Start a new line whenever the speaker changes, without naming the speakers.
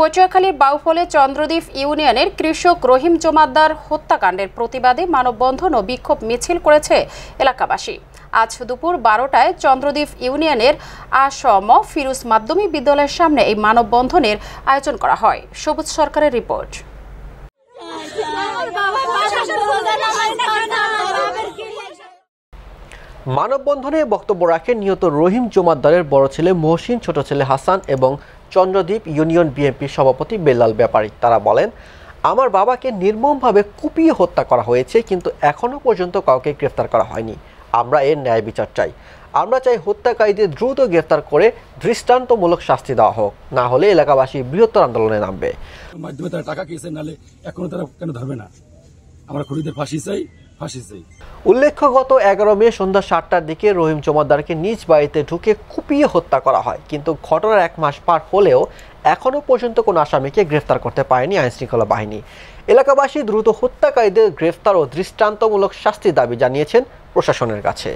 পটুয়াখালীর বাউফলে চন্দ্রদ্বীপ ইউনিয়নের কৃষক রহিম জমাদ্দার হত্যাকাণ্ডের প্রতিবাদে মানববন্ধন ও বিক্ষোভ মিছিল করেছে এলাকাবাসী। আজ দুপুর 12টায় চন্দ্রদ্বীপ ইউনিয়নের আশম ফিরোজ মাধ্যমিক বিদ্যালয়ের সামনে এই মানববন্ধনের আয়োজন করা হয়। সবুজ সরকারের রিপোর্ট।
মানববন্ধনে বক্তব্য রাখেন নিহত রহিম জমাদ্দারের বড় ছেলে মহসিন, ছোট ছেলে হাসান এবং চন্দ্রদ্বীপ ইউনিয়ন বিএনপির সভাপতি বেলাল ব্যাপারী। তারা বলেন, আমার বাবাকে নির্মমভাবে কুপিয়ে হত্যা করা হয়েছে, কিন্তু এখনো পর্যন্ত কাউকে গ্রেফতার করা হয়নি। আমরা এর ন্যায় বিচার চাই। আমরা চাই হত্যাকারীদের দ্রুত গ্রেফতার করে দৃষ্টান্তমূলক শাস্তি দেওয়া হোক, না হলে এলাকাবাসী বৃহত্তর আন্দোলনে নামবে।
মাধ্যমে তারা টাকা খেয়েছে, নালে এখনো তারা কেন ধরবে না? আমরা খুনিদের ফাঁসি চাই।
উল্লেখ্য, গত 11 মে সন্ধ্যা 7টার দিকে রহিম জমাদ্দারকে নিজ বাড়িতে ঢুকে কুপিয়ে হত্যা করা হয়, কিন্তু ঘটনার 1 মাস পার হলেও এখনো পর্যন্ত কোনো আসামিকে গ্রেফতার করতে পারেনি আইনশৃঙ্খলা বাহিনী। এলাকাবাসী দ্রুত হত্যাকারীদের গ্রেফতার ও দৃষ্টান্তমূলক শাস্তির দাবি জানিয়েছেন প্রশাসনের কাছে।